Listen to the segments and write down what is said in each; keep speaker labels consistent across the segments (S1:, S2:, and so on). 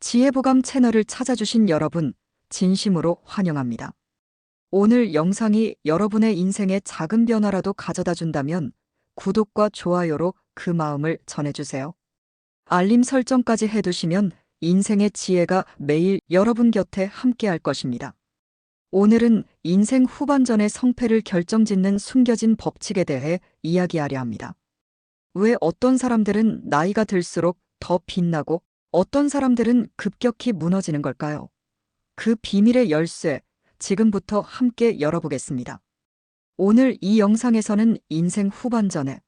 S1: 지혜보감 채널을 찾아주신 여러분, 진심으로 환영합니다. 오늘 영상이 여러분의 인생에 작은 변화라도 가져다 준다면 구독과 좋아요로 그 마음을 전해주세요. 알림 설정까지 해두시면 인생의 지혜가 매일 여러분 곁에 함께할 것입니다. 오늘은 인생 후반전의 성패를 결정짓는 숨겨진 법칙에 대해 이야기하려 합니다. 왜 어떤 사람들은 나이가 들수록 더 빛나고 어떤 사람들은 급격히 무너지는 걸까요? 그 비밀의 열쇠, 지금부터 함께 열어보겠습니다. 오늘 이 영상에서는 인생 후반전에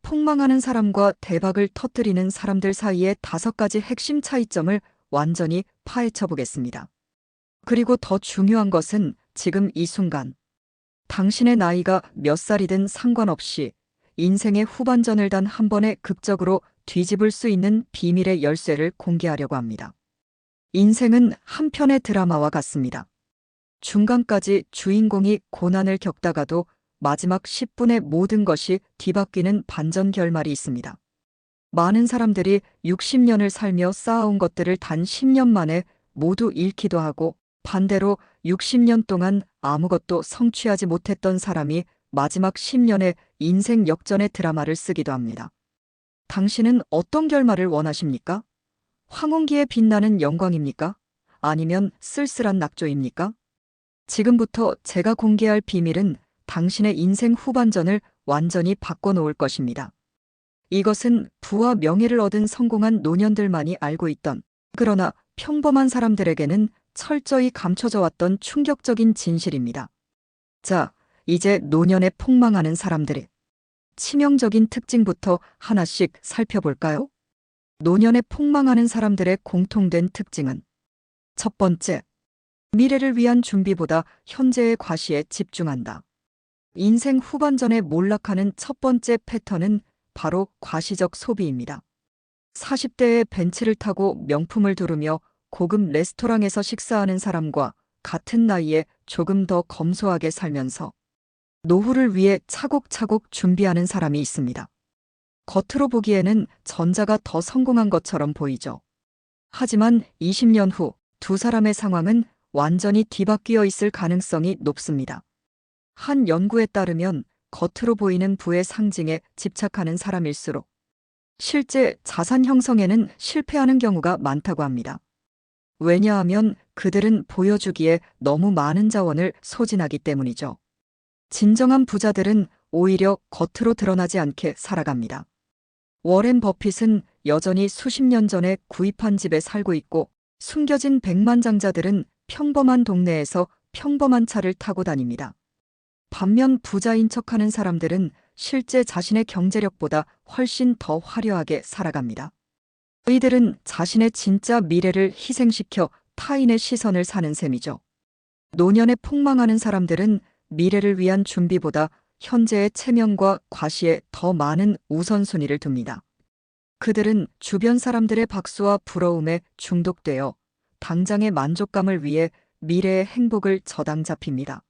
S1: 폭망하는 사람과 대박을 터뜨리는 사람들 사이의 5가지 핵심 차이점을 완전히 파헤쳐 보겠습니다. 그리고 더 중요한 것은 지금 이 순간, 당신의 나이가 몇 살이든 상관없이 인생의 후반전을 단 한 번에 극적으로 뒤집을 수 있는 비밀의 열쇠를 공개하려고 합니다. 인생은 한 편의 드라마와 같습니다. 중간까지 주인공이 고난을 겪다가도 마지막 10분에 모든 것이 뒤바뀌는 반전 결말이 있습니다. 많은 사람들이 60년을 살며 쌓아온 것들을 단 10년 만에 모두 잃기도 하고, 반대로 60년 동안 아무것도 성취하지 못했던 사람이 마지막 10년의 인생 역전의 드라마를 쓰기도 합니다. 당신은 어떤 결말을 원하십니까? 황혼기에 빛나는 영광입니까? 아니면 쓸쓸한 낙조입니까? 지금부터 제가 공개할 비밀은 당신의 인생 후반전을 완전히 바꿔놓을 것입니다. 이것은 부와 명예를 얻은 성공한 노년들만이 알고 있던, 그러나 평범한 사람들에게는 철저히 감춰져 왔던 충격적인 진실입니다. 자, 이제 노년에 폭망하는 사람들의 치명적인 특징부터 하나씩 살펴볼까요? 노년에 폭망하는 사람들의 공통된 특징은, 첫 번째, 미래를 위한 준비보다 현재의 과시에 집중한다. 인생 후반전에 몰락하는 첫 번째 패턴은 바로 과시적 소비입니다. 40대에 벤츠를 타고 명품을 두르며 고급 레스토랑에서 식사하는 사람과 같은 나이에 조금 더 검소하게 살면서 노후를 위해 차곡차곡 준비하는 사람이 있습니다. 겉으로 보기에는 전자가 더 성공한 것처럼 보이죠. 하지만 20년 후 두 사람의 상황은 완전히 뒤바뀌어 있을 가능성이 높습니다. 한 연구에 따르면 겉으로 보이는 부의 상징에 집착하는 사람일수록 실제 자산 형성에는 실패하는 경우가 많다고 합니다. 왜냐하면 그들은 보여주기에 너무 많은 자원을 소진하기 때문이죠. 진정한 부자들은 오히려 겉으로 드러나지 않게 살아갑니다. 워렌 버핏은 여전히 수십 년 전에 구입한 집에 살고 있고, 숨겨진 백만장자들은 평범한 동네에서 평범한 차를 타고 다닙니다. 반면 부자인 척하는 사람들은 실제 자신의 경제력보다 훨씬 더 화려하게 살아갑니다. 이들은 자신의 진짜 미래를 희생시켜 타인의 시선을 사는 셈이죠. 노년에 폭망하는 사람들은 미래를 위한 준비보다 현재의 체면과 과시에 더 많은 우선순위를 둡니다. 그들은 주변 사람들의 박수와 부러움에 중독되어 당장의 만족감을 위해 미래의 행복을 저당 잡힙니다.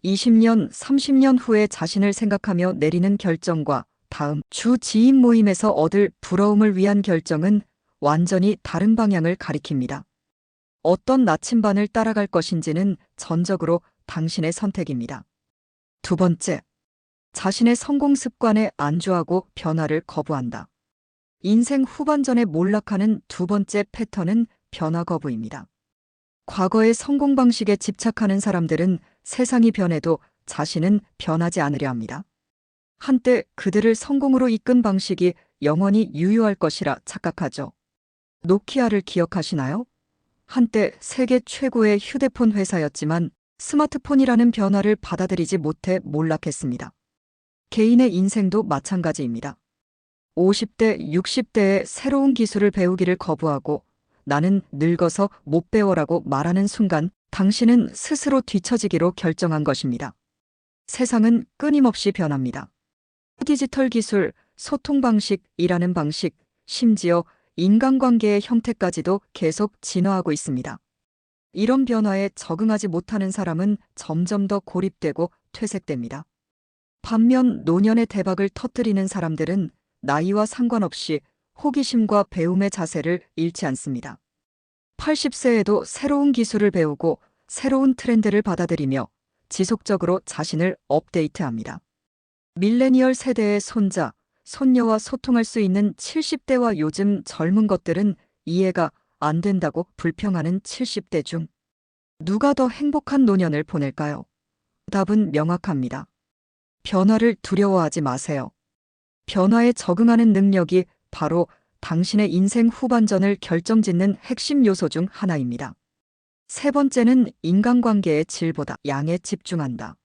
S1: 20년, 30년 후에 자신을 생각하며 내리는 결정과 다음 주 지인 모임에서 얻을 부러움을 위한 결정은 완전히 다른 방향을 가리킵니다. 어떤 나침반을 따라갈 것인지는 전적으로 당신의 선택입니다. 두 번째, 자신의 성공 습관에 안주하고 변화를 거부한다. 인생 후반전에 몰락하는 두 번째 패턴은 변화 거부입니다. 과거의 성공 방식에 집착하는 사람들은 세상이 변해도 자신은 변하지 않으려 합니다. 한때 그들을 성공으로 이끈 방식이 영원히 유효할 것이라 착각하죠. 노키아를 기억하시나요? 한때 세계 최고의 휴대폰 회사였지만 스마트폰이라는 변화를 받아들이지 못해 몰락했습니다. 개인의 인생도 마찬가지입니다. 50대, 60대에 새로운 기술을 배우기를 거부하고 나는 늙어서 못 배워라고 말하는 순간 당신은 스스로 뒤처지기로 결정한 것입니다. 세상은 끊임없이 변합니다. 디지털 기술, 소통 방식, 일하는 방식, 심지어 인간관계의 형태까지도 계속 진화하고 있습니다. 이런 변화에 적응하지 못하는 사람은 점점 더 고립되고 퇴색됩니다. 반면 노년의 대박을 터뜨리는 사람들은 나이와 상관없이 호기심과 배움의 자세를 잃지 않습니다. 80세에도 새로운 기술을 배우고 새로운 트렌드를 받아들이며 지속적으로 자신을 업데이트합니다. 밀레니얼 세대의 손자, 손녀와 소통할 수 있는 70대와 요즘 젊은 것들은 이해가 안 된다고 불평하는 70대 중 누가 더 행복한 노년을 보낼까요? 답은 명확합니다. 변화를 두려워하지 마세요. 변화에 적응하는 능력이 바로 당신의 인생 후반전을 결정짓는 핵심 요소 중 하나입니다. 세 번째는 인간관계의 질보다 양에 집중한다.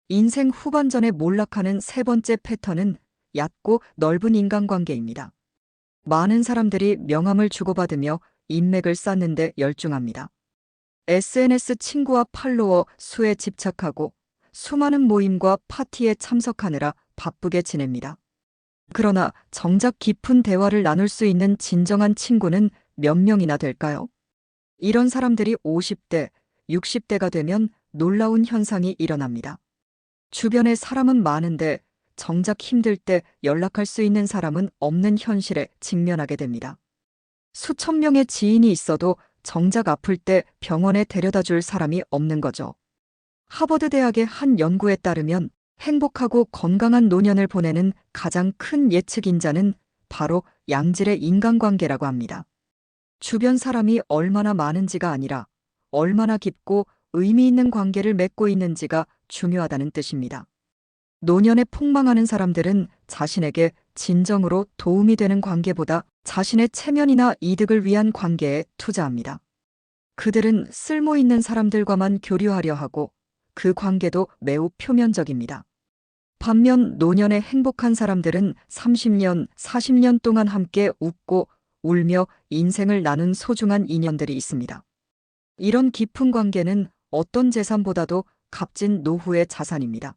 S1: 인생 후반전에 몰락하는 세 번째 패턴은 얕고 넓은 인간관계입니다. 많은 사람들이 명함을 주고받으며 인맥을 쌓는데 열중합니다. SNS 친구와 팔로워 수에 집착하고 수많은 모임과 파티에 참석하느라 바쁘게 지냅니다. 그러나 정작 깊은 대화를 나눌 수 있는 진정한 친구는 몇 명이나 될까요? 이런 사람들이 50대, 60대가 되면 놀라운 현상이 일어납니다. 주변에 사람은 많은데 정작 힘들 때 연락할 수 있는 사람은 없는 현실에 직면하게 됩니다. 수천 명의 지인이 있어도 정작 아플 때 병원에 데려다 줄 사람이 없는 거죠. 하버드 대학의 한 연구에 따르면 행복하고 건강한 노년을 보내는 가장 큰 예측 인자는 바로 양질의 인간관계라고 합니다. 주변 사람이 얼마나 많은지가 아니라 얼마나 깊고 의미 있는 관계를 맺고 있는지가 중요하다는 뜻입니다. 노년에 폭망하는 사람들은 자신에게 진정으로 도움이 되는 관계보다 자신의 체면이나 이득을 위한 관계에 투자합니다. 그들은 쓸모 있는 사람들과만 교류하려 하고 그 관계도 매우 표면적입니다. 반면 노년에 행복한 사람들은 30년, 40년 동안 함께 웃고 울며 인생을 나눈 소중한 인연들이 있습니다. 이런 깊은 관계는 어떤 재산보다도 값진 노후의 자산입니다.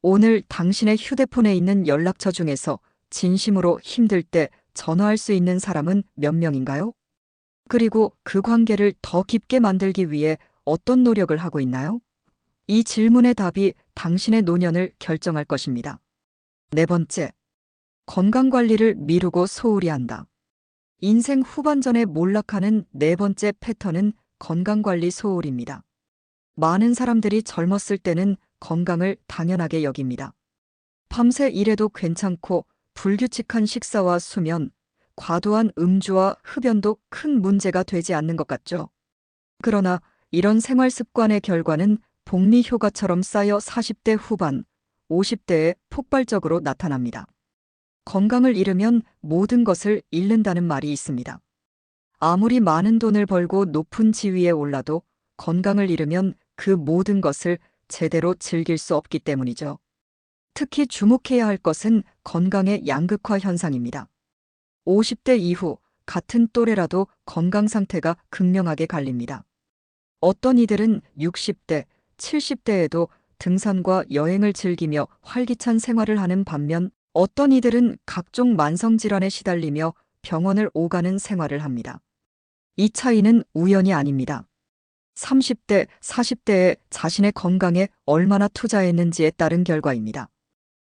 S1: 오늘 당신의 휴대폰에 있는 연락처 중에서 진심으로 힘들 때 전화할 수 있는 사람은 몇 명인가요? 그리고 그 관계를 더 깊게 만들기 위해 어떤 노력을 하고 있나요? 이 질문의 답이 당신의 노년을 결정할 것입니다. 네 번째, 건강관리를 미루고 소홀히 한다. 인생 후반전에 몰락하는 네 번째 패턴은 건강관리 소홀입니다. 많은 사람들이 젊었을 때는 건강을 당연하게 여깁니다. 밤새 일해도 괜찮고 불규칙한 식사와 수면, 과도한 음주와 흡연도 큰 문제가 되지 않는 것 같죠. 그러나 이런 생활 습관의 결과는 복리 효과처럼 쌓여 40대 후반, 50대에 폭발적으로 나타납니다. 건강을 잃으면 모든 것을 잃는다는 말이 있습니다. 아무리 많은 돈을 벌고 높은 지위에 올라도 건강을 잃으면 그 모든 것을 제대로 즐길 수 없기 때문이죠. 특히 주목해야 할 것은 건강의 양극화 현상입니다. 50대 이후 같은 또래라도 건강 상태가 극명하게 갈립니다. 어떤 이들은 60대, 70대에도 등산과 여행을 즐기며 활기찬 생활을 하는 반면 어떤 이들은 각종 만성질환에 시달리며 병원을 오가는 생활을 합니다. 이 차이는 우연이 아닙니다. 30대, 40대에 자신의 건강에 얼마나 투자했는지에 따른 결과입니다.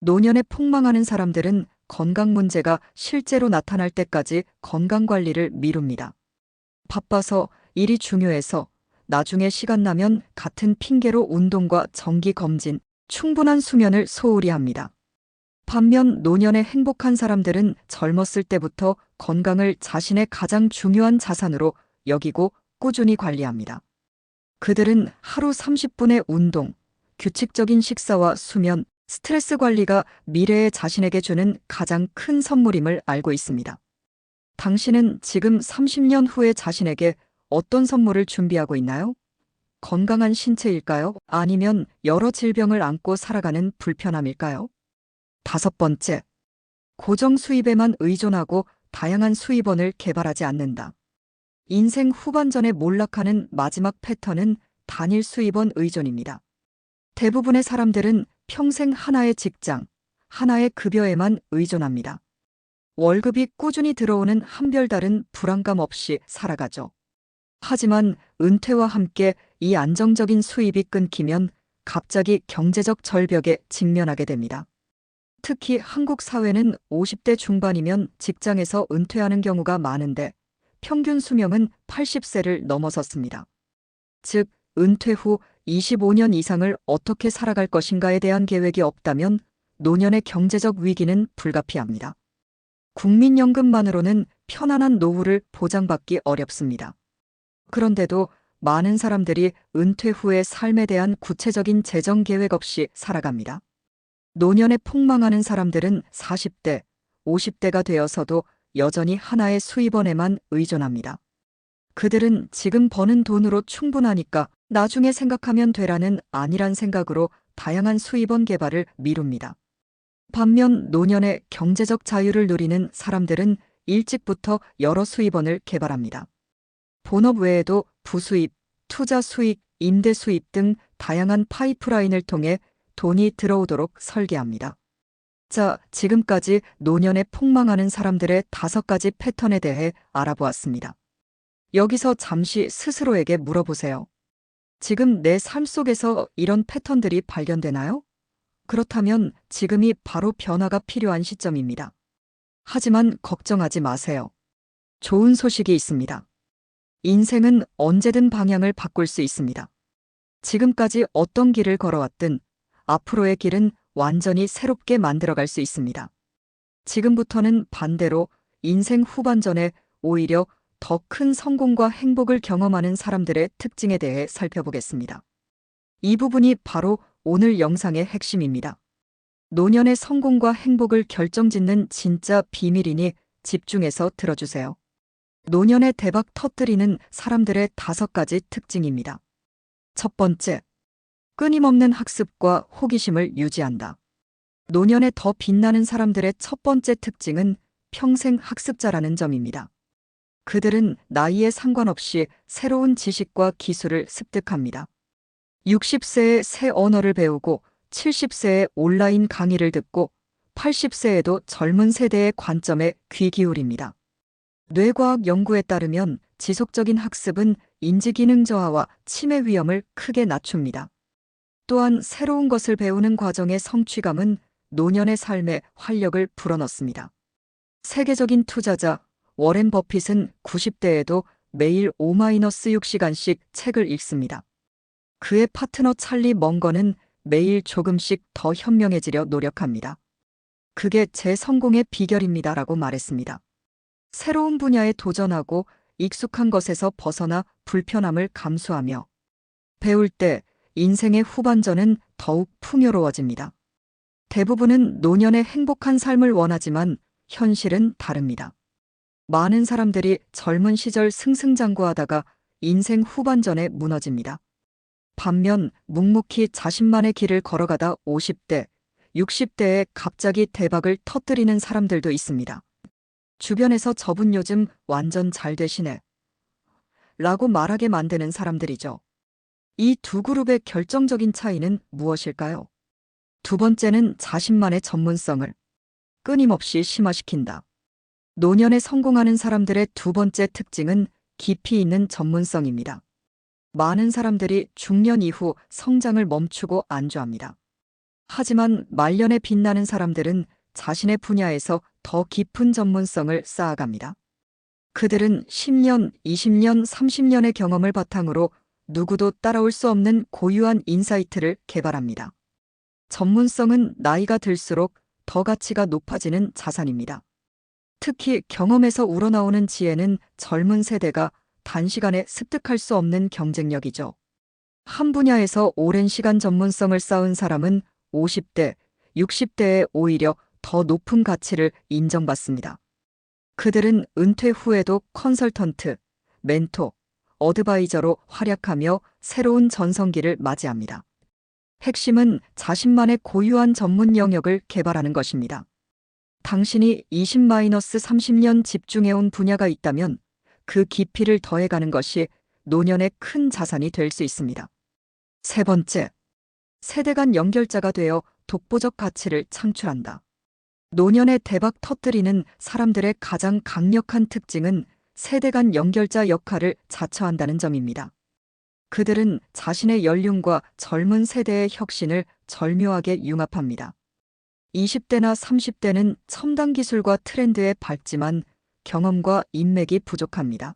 S1: 노년에 폭망하는 사람들은 건강 문제가 실제로 나타날 때까지 건강관리를 미룹니다. 바빠서, 일이 중요해서, 나중에 시간 나면 같은 핑계로 운동과 정기검진, 충분한 수면을 소홀히 합니다. 반면 노년에 행복한 사람들은 젊었을 때부터 건강을 자신의 가장 중요한 자산으로 여기고 꾸준히 관리합니다. 그들은 하루 30분의 운동, 규칙적인 식사와 수면, 스트레스 관리가 미래의 자신에게 주는 가장 큰 선물임을 알고 있습니다. 당신은 지금 30년 후의 자신에게 어떤 선물을 준비하고 있나요? 건강한 신체일까요? 아니면 여러 질병을 안고 살아가는 불편함일까요? 다섯 번째, 고정 수입에만 의존하고 다양한 수입원을 개발하지 않는다. 인생 후반전에 몰락하는 마지막 패턴은 단일 수입원 의존입니다. 대부분의 사람들은 평생 하나의 직장, 하나의 급여에만 의존합니다. 월급이 꾸준히 들어오는 한별다른 불안감 없이 살아가죠. 하지만 은퇴와 함께 이 안정적인 수입이 끊기면 갑자기 경제적 절벽에 직면하게 됩니다. 특히 한국 사회는 50대 중반이면 직장에서 은퇴하는 경우가 많은데 평균 수명은 80세를 넘어섰습니다. 즉, 은퇴 후 25년 이상을 어떻게 살아갈 것인가에 대한 계획이 없다면 노년의 경제적 위기는 불가피합니다. 국민연금만으로는 편안한 노후를 보장받기 어렵습니다. 그런데도 많은 사람들이 은퇴 후의 삶에 대한 구체적인 재정 계획 없이 살아갑니다. 노년에 폭망하는 사람들은 40대, 50대가 되어서도 여전히 하나의 수입원에만 의존합니다. 그들은 지금 버는 돈으로 충분하니까 나중에 생각하면 되라는 안일한 생각으로 다양한 수입원 개발을 미룹니다. 반면 노년의 경제적 자유를 누리는 사람들은 일찍부터 여러 수입원을 개발합니다. 본업 외에도 부수입, 투자 수익, 임대 수입 등 다양한 파이프라인을 통해 돈이 들어오도록 설계합니다. 자, 지금까지 노년에 폭망하는 사람들의 5가지 패턴에 대해 알아보았습니다. 여기서 잠시 스스로에게 물어보세요. 지금 내 삶 속에서 이런 패턴들이 발견되나요? 그렇다면 지금이 바로 변화가 필요한 시점입니다. 하지만 걱정하지 마세요. 좋은 소식이 있습니다. 인생은 언제든 방향을 바꿀 수 있습니다. 지금까지 어떤 길을 걸어왔든 앞으로의 길은 완전히 새롭게 만들어갈 수 있습니다. 지금부터는 반대로 인생 후반전에 오히려 더 큰 성공과 행복을 경험하는 사람들의 특징에 대해 살펴보겠습니다. 이 부분이 바로 오늘 영상의 핵심입니다. 노년의 성공과 행복을 결정짓는 진짜 비밀이니 집중해서 들어주세요. 노년의 대박 터뜨리는 사람들의 5가지 특징입니다. 첫 번째, 끊임없는 학습과 호기심을 유지한다. 노년에 더 빛나는 사람들의 첫 번째 특징은 평생 학습자라는 점입니다. 그들은 나이에 상관없이 새로운 지식과 기술을 습득합니다. 60세에 새 언어를 배우고 70세에 온라인 강의를 듣고 80세에도 젊은 세대의 관점에 귀 기울입니다. 뇌과학 연구에 따르면 지속적인 학습은 인지기능 저하와 치매 위험을 크게 낮춥니다. 또한 새로운 것을 배우는 과정의 성취감은 노년의 삶에 활력을 불어넣습니다. 세계적인 투자자 워렌 버핏은 90대에도 매일 5-6시간씩 책을 읽습니다. 그의 파트너 찰리 멍건은 매일 조금씩 더 현명해지려 노력합니다. 그게 제 성공의 비결입니다라고 말했습니다. 새로운 분야에 도전하고 익숙한 것에서 벗어나 불편함을 감수하며 배울 때 인생의 후반전은 더욱 풍요로워집니다. 대부분은 노년의 행복한 삶을 원하지만 현실은 다릅니다. 많은 사람들이 젊은 시절 승승장구하다가 인생 후반전에 무너집니다. 반면 묵묵히 자신만의 길을 걸어가다 50대, 60대에 갑자기 대박을 터뜨리는 사람들도 있습니다. 주변에서 저분 요즘 완전 잘 되시네 라고 말하게 만드는 사람들이죠. 이 두 그룹의 결정적인 차이는 무엇일까요? 두 번째는 자신만의 전문성을 끊임없이 심화시킨다. 노년에 성공하는 사람들의 두 번째 특징은 깊이 있는 전문성입니다. 많은 사람들이 중년 이후 성장을 멈추고 안주합니다. 하지만 말년에 빛나는 사람들은 자신의 분야에서 더 깊은 전문성을 쌓아갑니다. 그들은 10년, 20년, 30년의 경험을 바탕으로 누구도 따라올 수 없는 고유한 인사이트를 개발합니다. 전문성은 나이가 들수록 더 가치가 높아지는 자산입니다. 특히 경험에서 우러나오는 지혜는 젊은 세대가 단시간에 습득할 수 없는 경쟁력이죠. 한 분야에서 오랜 시간 전문성을 쌓은 사람은 50대, 60대에 오히려 더 높은 가치를 인정받습니다. 그들은 은퇴 후에도 컨설턴트, 멘토, 어드바이저로 활약하며 새로운 전성기를 맞이합니다. 핵심은 자신만의 고유한 전문 영역을 개발하는 것입니다. 당신이 20-30년 집중해온 분야가 있다면 그 깊이를 더해가는 것이 노년의 큰 자산이 될 수 있습니다. 세 번째, 세대 간 연결자가 되어 독보적 가치를 창출한다. 노년의 대박 터뜨리는 사람들의 가장 강력한 특징은 세대 간 연결자 역할을 자처한다는 점입니다. 그들은 자신의 연륜과 젊은 세대의 혁신을 절묘하게 융합합니다. 20대나 30대는 첨단 기술과 트렌드에 밝지만 경험과 인맥이 부족합니다.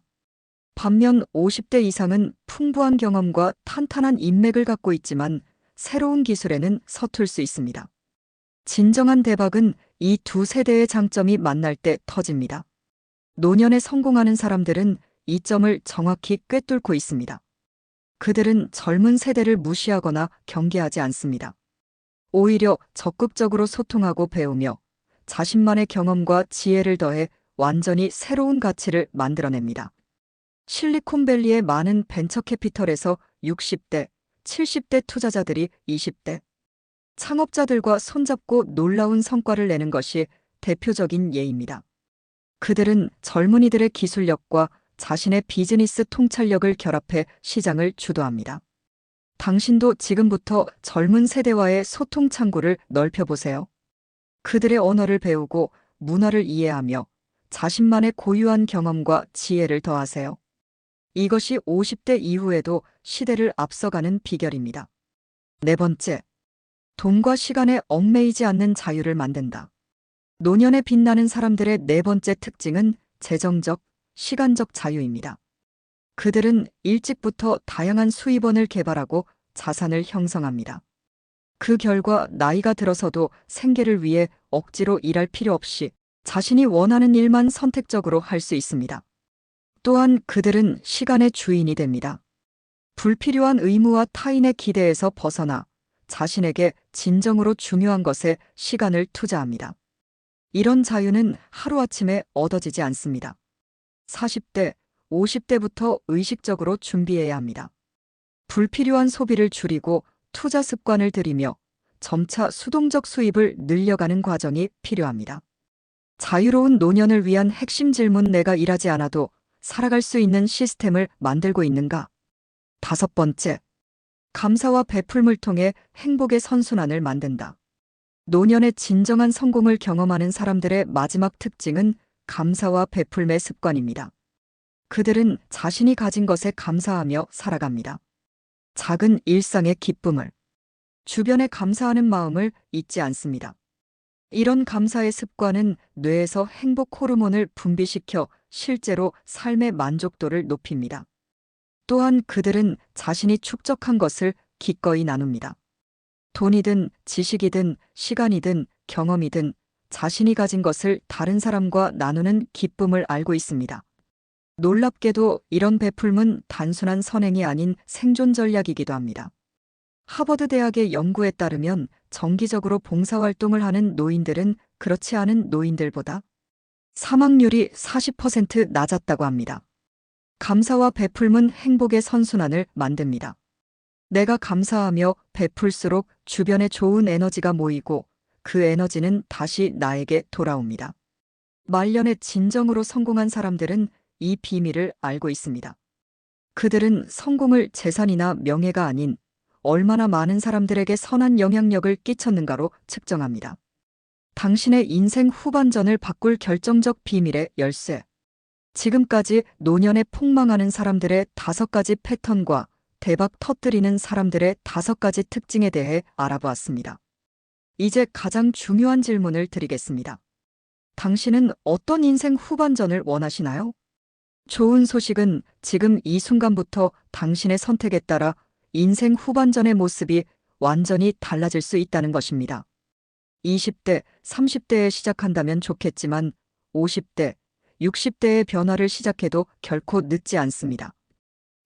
S1: 반면 50대 이상은 풍부한 경험과 탄탄한 인맥을 갖고 있지만 새로운 기술에는 서툴 수 있습니다. 진정한 대박은 이 두 세대의 장점이 만날 때 터집니다. 노년에 성공하는 사람들은 이 점을 정확히 꿰뚫고 있습니다. 그들은 젊은 세대를 무시하거나 경계하지 않습니다. 오히려 적극적으로 소통하고 배우며 자신만의 경험과 지혜를 더해 완전히 새로운 가치를 만들어냅니다. 실리콘밸리의 많은 벤처 캐피털에서 60대, 70대 투자자들이 20대 창업자들과 손잡고 놀라운 성과를 내는 것이 대표적인 예입니다. 그들은 젊은이들의 기술력과 자신의 비즈니스 통찰력을 결합해 시장을 주도합니다. 당신도 지금부터 젊은 세대와의 소통 창구를 넓혀보세요. 그들의 언어를 배우고 문화를 이해하며 자신만의 고유한 경험과 지혜를 더하세요. 이것이 50대 이후에도 시대를 앞서가는 비결입니다. 네 번째, 돈과 시간에 얽매이지 않는 자유를 만든다. 노년에 빛나는 사람들의 네 번째 특징은 재정적, 시간적 자유입니다. 그들은 일찍부터 다양한 수입원을 개발하고 자산을 형성합니다. 그 결과 나이가 들어서도 생계를 위해 억지로 일할 필요 없이 자신이 원하는 일만 선택적으로 할 수 있습니다. 또한 그들은 시간의 주인이 됩니다. 불필요한 의무와 타인의 기대에서 벗어나 자신에게 진정으로 중요한 것에 시간을 투자합니다. 이런 자유는 하루아침에 얻어지지 않습니다. 40대, 50대부터 의식적으로 준비해야 합니다. 불필요한 소비를 줄이고 투자 습관을 들이며 점차 수동적 수입을 늘려가는 과정이 필요합니다. 자유로운 노년을 위한 핵심 질문: 내가 일하지 않아도 살아갈 수 있는 시스템을 만들고 있는가? 다섯 번째, 감사와 베풀물 통해 행복의 선순환을 만든다. 노년의 진정한 성공을 경험하는 사람들의 마지막 특징은 감사와 베풀매 습관입니다. 그들은 자신이 가진 것에 감사하며 살아갑니다. 작은 일상의 기쁨을, 주변에 감사하는 마음을 잊지 않습니다. 이런 감사의 습관은 뇌에서 행복 호르몬을 분비시켜 실제로 삶의 만족도를 높입니다. 또한 그들은 자신이 축적한 것을 기꺼이 나눕니다. 돈이든 지식이든 시간이든 경험이든 자신이 가진 것을 다른 사람과 나누는 기쁨을 알고 있습니다. 놀랍게도 이런 베풀문 단순한 선행이 아닌 생존 전략이기도 합니다. 하버드 대학의 연구에 따르면 정기적으로 봉사활동을 하는 노인들은 그렇지 않은 노인들보다 사망률이 40% 낮았다고 합니다. 감사와 베풀문 행복의 선순환을 만듭니다. 내가 감사하며 베풀수록 주변에 좋은 에너지가 모이고 그 에너지는 다시 나에게 돌아옵니다. 말년에 진정으로 성공한 사람들은 이 비밀을 알고 있습니다. 그들은 성공을 재산이나 명예가 아닌 얼마나 많은 사람들에게 선한 영향력을 끼쳤는가로 측정합니다. 당신의 인생 후반전을 바꿀 결정적 비밀의 열쇠. 지금까지 노년에 폭망하는 사람들의 5가지 패턴과 대박 터뜨리는 사람들의 5가지 특징에 대해 알아보았습니다. 이제 가장 중요한 질문을 드리겠습니다. 당신은 어떤 인생 후반전을 원하시나요? 좋은 소식은 지금 이 순간부터 당신의 선택에 따라 인생 후반전의 모습이 완전히 달라질 수 있다는 것입니다. 20대, 30대에 시작한다면 좋겠지만 50대, 60대의 변화를 시작해도 결코 늦지 않습니다.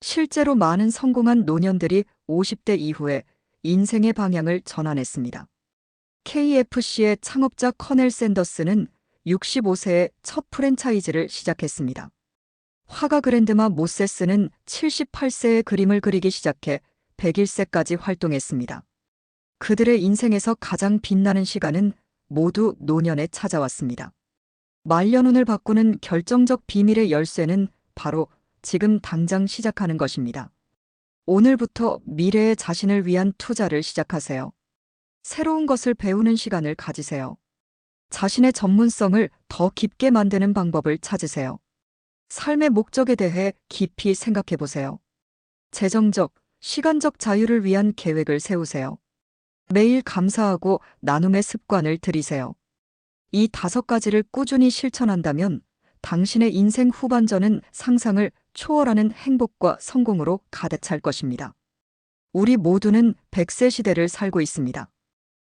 S1: 실제로 많은 성공한 노년들이 50대 이후에 인생의 방향을 전환했습니다. KFC의 창업자 커넬 샌더스는 65세에 첫 프랜차이즈를 시작했습니다. 화가 그랜드마 모세스는 78세에 그림을 그리기 시작해 101세까지 활동했습니다. 그들의 인생에서 가장 빛나는 시간은 모두 노년에 찾아왔습니다. 말년운을 바꾸는 결정적 비밀의 열쇠는 바로 지금 당장 시작하는 것입니다. 오늘부터 미래의 자신을 위한 투자를 시작하세요. 새로운 것을 배우는 시간을 가지세요. 자신의 전문성을 더 깊게 만드는 방법을 찾으세요. 삶의 목적에 대해 깊이 생각해 보세요. 재정적, 시간적 자유를 위한 계획을 세우세요. 매일 감사하고 나눔의 습관을 들이세요. 이 5가지를 꾸준히 실천한다면 당신의 인생 후반전은 상상을 초월하는 행복과 성공으로 가득 찰 것입니다. 우리 모두는 100세 시대를 살고 있습니다.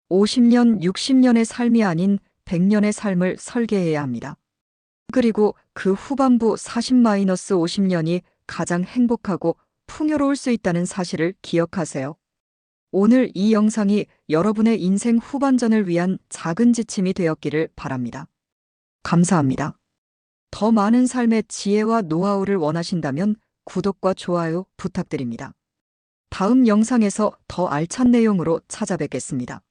S1: 50년, 60년의 삶이 아닌 100년의 삶을 설계해야 합니다. 그리고 그 후반부 40-50년이 가장 행복하고 풍요로울 수 있다는 사실을 기억하세요. 오늘 이 영상이 여러분의 인생 후반전을 위한 작은 지침이 되었기를 바랍니다. 감사합니다. 더 많은 삶의 지혜와 노하우를 원하신다면 구독과 좋아요 부탁드립니다. 다음 영상에서 더 알찬 내용으로 찾아뵙겠습니다.